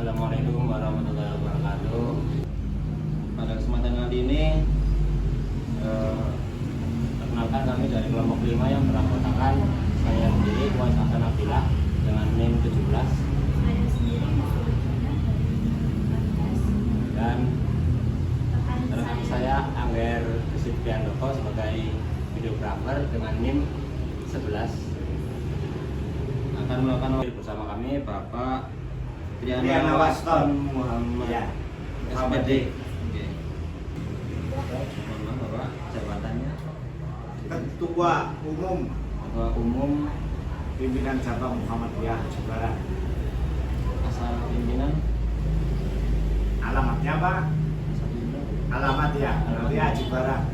Assalamualaikum warahmatullahi wabarakatuh. Pada kesempatan kali ini perkenalkan kami dari kelompok 5 yang beranggotakan saya sendiri Muhammad Hasan Abdillah dengan NIM 17 dan rekan saya Angger Sidpiandoko sebagai videografer dengan NIM 11 akan melakukan bersama kami Bapak Triana Waston Muhammad SPD. Oke. Mohon Bapak jabatannya. Ketua Umum Pimpinan Cabang Muhammadiyah Jepara. Asal pimpinan. Alamatnya Pak? Alamat ya, Jepara.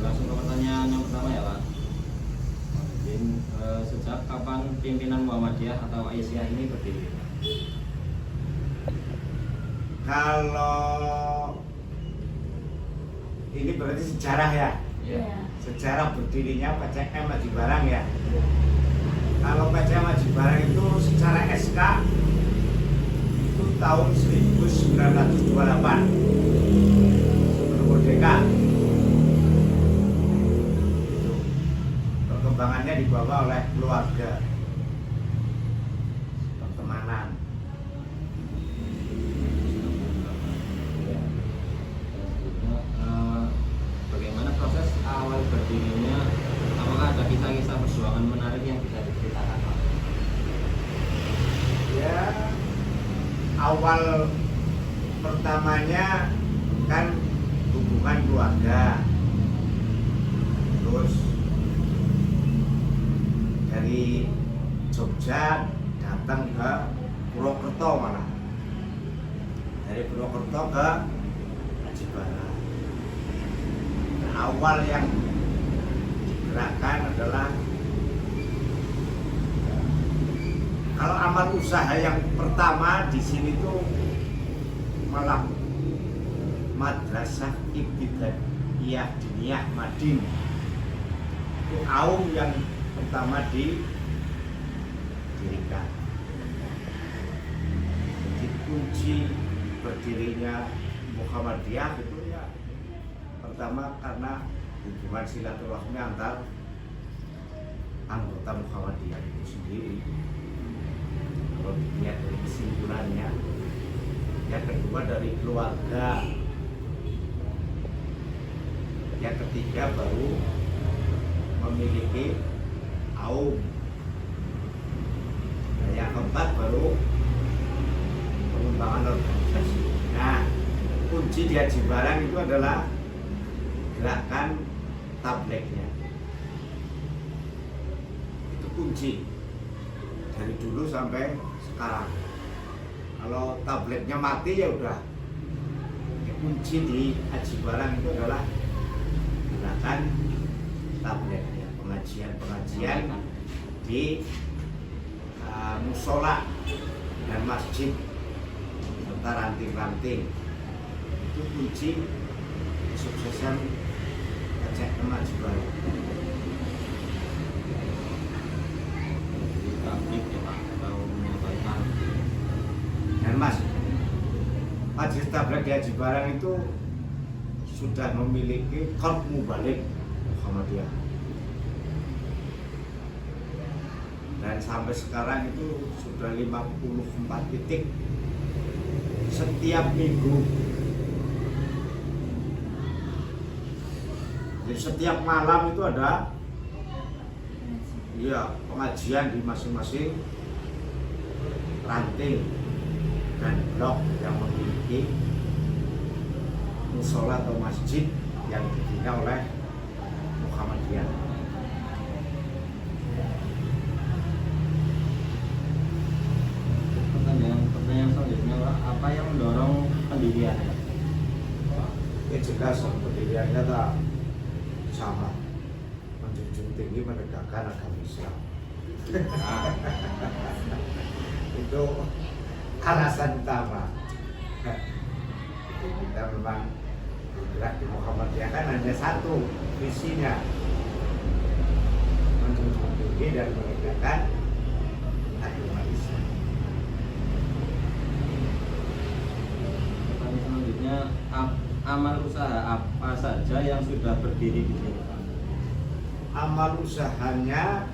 Langsung ke pertanyaan yang pertama ya Pak. Sejak kapan pimpinan Muhammadiyah atau Aisyah ini berdiri? Kalau ini berarti sejarah ya? Iya. Sejarah berdirinya PCM Haji Barang ya? Kalau PCM Haji Barang itu secara SK itu tahun 1928 sebelum merdeka. Perkembangannya dibawa oleh keluarga, pertemanan. Bagaimana proses awal berdirinya? Apakah ada kisah-kisah perjuangan menarik yang bisa diceritakan Pak? Ya, awal pertamanya kan hubungan keluarga, terus dari Jogja datang ke Purwokerto, malah dari Purwokerto ke Haji Barang. Nah, awal yang digerakkan adalah kalau amal usaha yang pertama di sini tuh malah Madrasah Ibtidaiyah Diniyah Madin. Itu AUM yang pertama didirikan. Jadi kunci berdirinya Muhammadiyah itu ya pertama karena hubungan silaturahmi antar anggota Muhammadiyah itu sendiri. Kalau dilihat dari kesimpulannya, yang kedua dari keluarga, yang ketiga baru memiliki AUM. Nah, yang keempat baru pengembangan organisasi. Nah, kunci di Haji Barang itu adalah gerakan tablignya. Itu kunci dari dulu sampai sekarang. Kalau tablignya mati ya udah. Ya, kunci di Haji Barang itu adalah gerakan tablignya, pengajian di musola dan masjid serta ranting-ranting. Itu kunci kesuksesan PCM Haji Barang. Tablik ya Pak atau menyampaikan? Dan Mas, majelis tabligh di Haji Barang itu sudah memiliki korp mubalik Muhammadiyah. Dan sampai sekarang itu sudah 54 titik setiap minggu. Jadi setiap malam itu ada pengajian di masing-masing ranting dan blok yang memiliki musola atau masjid yang dibina oleh Muhammadiyah. Pertanyaan selanjutnya Pak, apa yang mendorong pendirian? Ya jelas pendiriannya tak sama, menjunjung tinggi menegakkan agama Islam. Itu alasan utama. Kita memang bergerak di Muhammadiyah kan hanya satu visinya, menjunjung tinggi dan menegakkan agama Islam. saja yang sudah berdiri di sini, Pak? Amal usahanya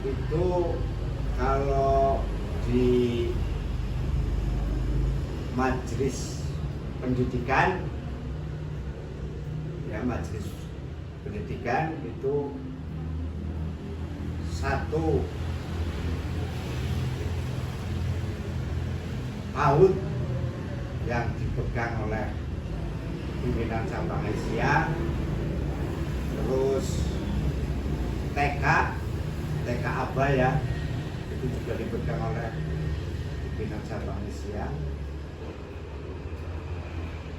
itu kalau di majelis pendidikan, ya majelis pendidikan itu satu PAUD yang dipegang oleh pimpinan cabang Asia, terus TK ABA ya, itu juga dipegang oleh pimpinan cabang Asia.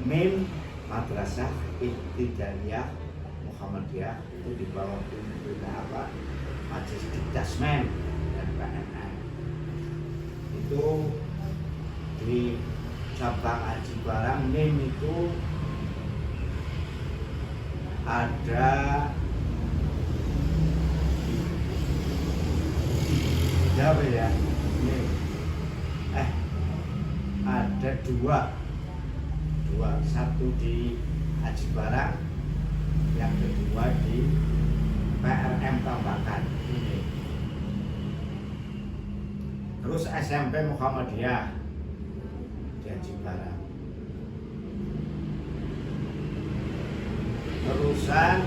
MIM Madrasah Ibtidaiyah Muhammadiyah itu di bawah pimpinan apa? Majelis Dikdasmen dan PNM. Itu di cabang Aji Barang MIM itu ada berapa ya? MIM. Ada dua, satu di Aji Barang, yang kedua di PRM Tambakan. Terus SMP Muhammadiyah di Aji Barang. Terusan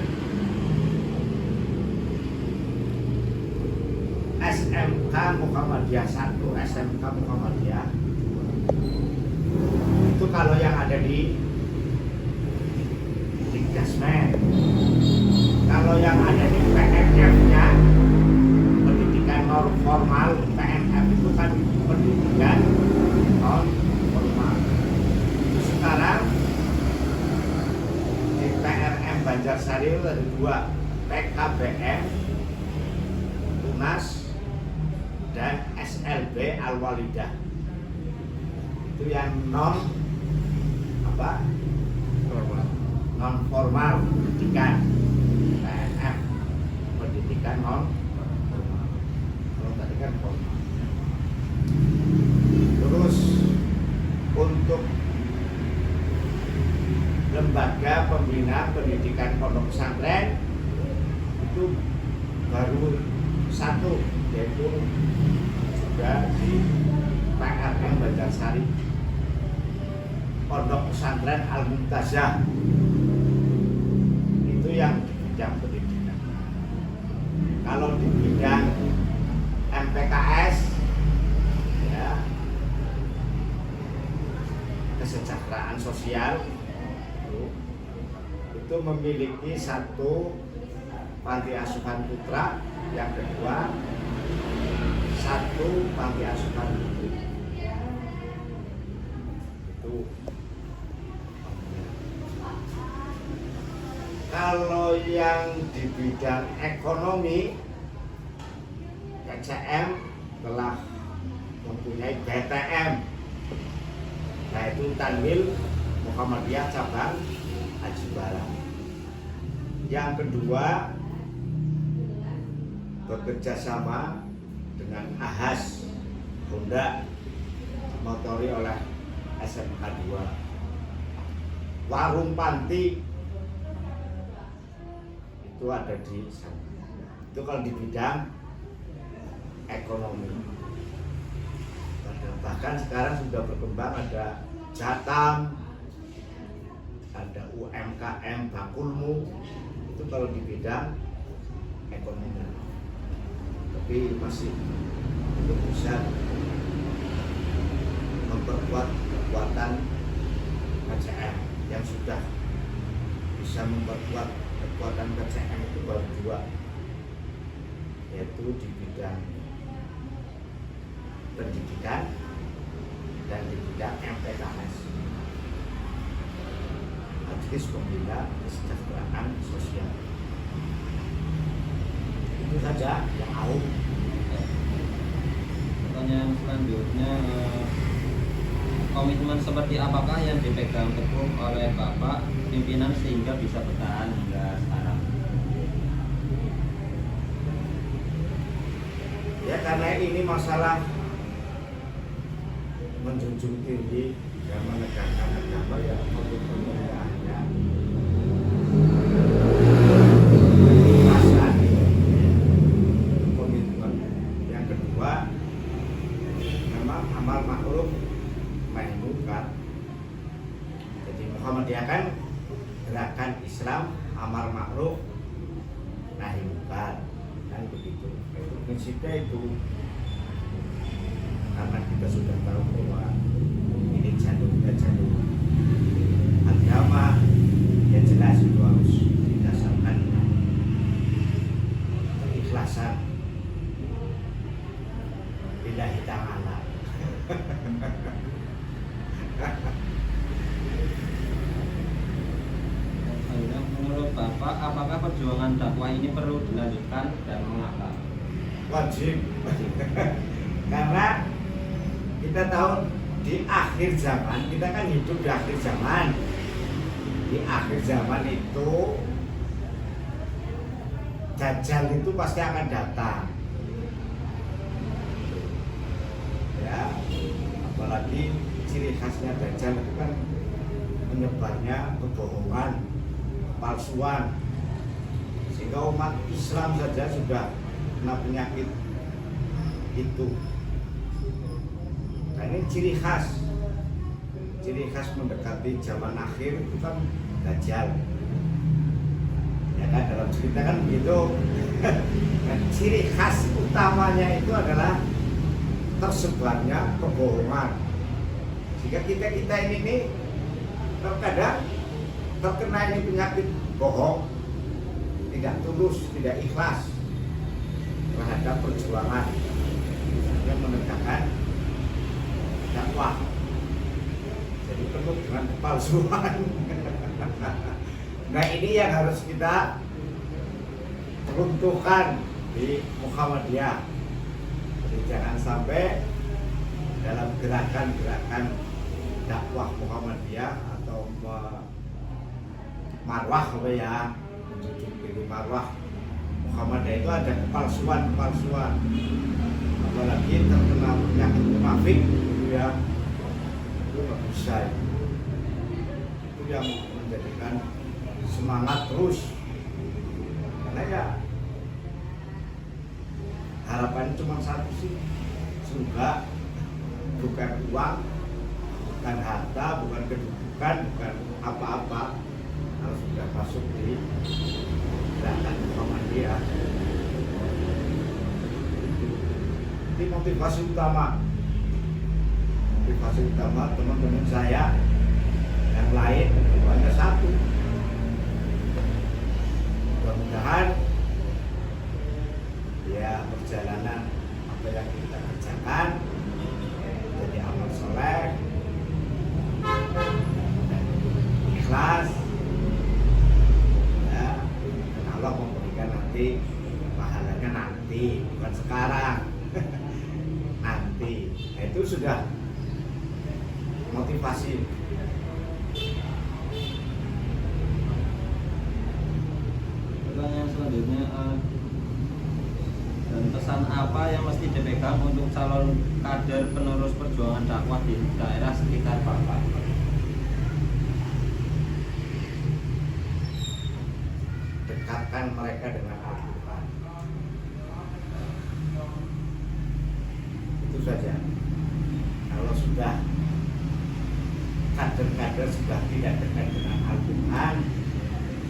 SMK Muhammadiyah 1, SMK Muhammadiyah. Itu kalau yang ada di Dikdasmen. Kalau yang ada di PNF-nya, pendidikan non formal, PNF itu kan pendidikan non formal. Sekarang di PRM Banjarsari itu ada dua, PKBM Tunas dan SLB Al-Walidah. Itu yang non formal pendidikan, PNF pendidikan non formal. Kalau tadi kan formal. Terus untuk lembaga pembina pendidikan pondok pesantren itu baru satu, yaitu juga di PRM Banjarsari, Pondok Pesantren Al-Muntazah. Itu yang di bidang pendidikan. Kalau di bidang MPKS, ya, kesejahteraan sosial, itu memiliki satu panti asuhan putra, yang kedua satu panti asuhan putri. Itu kalau yang di bidang ekonomi, KCM telah mempunyai BTM, yaitu Tanwil Muhammadiyah cabang Aji Barang. Yang kedua, bekerja sama dengan AHAS Honda, dimotori oleh SMK 2. Warung Panti itu ada di sana. Itu kalau di bidang ekonomi. Bahkan sekarang sudah berkembang, ada Jatam, ada UMKM Bakulmu. Itu kalau di bidang ekonomi. Tapi masih belum bisa memperkuat kekuatan KCM. Yang sudah bisa memperkuat kekuatan KCM itu baru dua, yaitu di bidang pendidikan dan di bidang MPKS, Majelis Pembina Kesejahteraan Sosial. Itu saja yang awam. Pertanyaan selanjutnya, komitmen seperti apakah yang dipegang teguh oleh Bapak pimpinan sehingga bisa bertahan hingga sekarang? Ya, karena ini masalah menjunjung tinggi dan menegakkan agama, ya komitmennya hanya Perasaan, komitmen. Yang kedua, memang amal ma'ruf nahi munkar. Jadi Muhammadiyah kan gerakan Islam amar ma'ruf nahi munkar, kan begitu. Itu prinsipnya itu. Karena kita sudah tahu bahwa ini jalurnya jalur agama, ya jelas itu harus didasarkan dengan keikhlasan lillahi ta'ala. Menurut Bapak, apakah perjuangan dakwah ini perlu dilanjutkan dan mengapa? Wajib. Karena kita tahu di akhir zaman, kita kan hidup di akhir zaman. Di akhir zaman itu Dajjal itu pasti akan datang. Ya, apalagi ciri khasnya Dajjal itu kan menyebarnya kebohongan, palsuan, sehingga umat Islam saja sudah kena penyakit itu. Nah, ini ciri khas mendekati zaman akhir itu kan Dajjal. Ya kan, dalam cerita kan begitu. Dan ciri khas utamanya itu adalah tersebarnya kebohongan. Jika kita ini terkadang terkena ini penyakit bohong, tidak tulus, tidak ikhlas terhadap perjuangan yang menegakkan dakwah. Jadi penuh dengan kepalsuan. Nah, ini yang harus kita runtuhkan di Muhammadiyah. Jadi jangan sampai dalam gerakan-gerakan dakwah Muhammadiyah atau marwah ya, menunjuk diri marwah Muhammadiyah itu ada kepalsuan, apalagi terkena penyakit munafik gitu ya, itu nggak bisa. Itu yang menjadikan semangat terus, karena ya harapan cuma satu sih, surga, bukan uang, bukan harta, bukan kedudukan, bukan apa-apa. Kalau sudah masuk di gerakan Muhammadiyah, ini motivasi utama teman-teman saya yang lain hanya satu. Mudah-mudahan ya perjalanan apa yang kita kerjakan jadi amal soleh dan ikhlas, ya, dan Allah memberikan nanti pahalanya nanti, bukan sekarang. Nanti. Nah, itu sudah motivasi. Pertanyaan selanjutnya, dan pesan apa yang mesti dipegang untuk calon kader penerus perjuangan dakwah di daerah sekitar Bapak? Dekatkan mereka dengan Al-Quran. Itu saja. Kalau sudah kader-kader sudah tidak dekat dengan Al-Quran,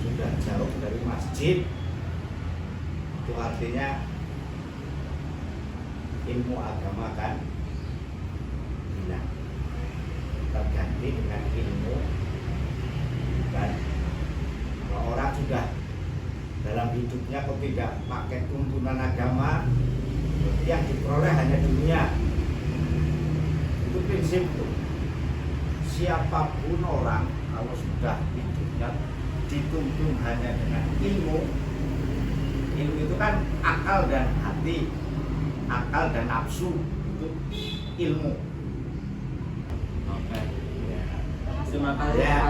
sudah jauh dari masjid, itu artinya ilmu agama kan hilang, terganti dengan ilmu. Dan kalau orang sudah dalam hidupnya kok tidak pakai tuntunan agama, berarti yang diperoleh hanya dunia. Itu prinsip tuh. Siapapun orang kalau sudah hidupnya dituntun hanya dengan ilmu itu kan akal dan hati, akal dan nafsu, itu ilmu. Oke. Terima kasih. Ya.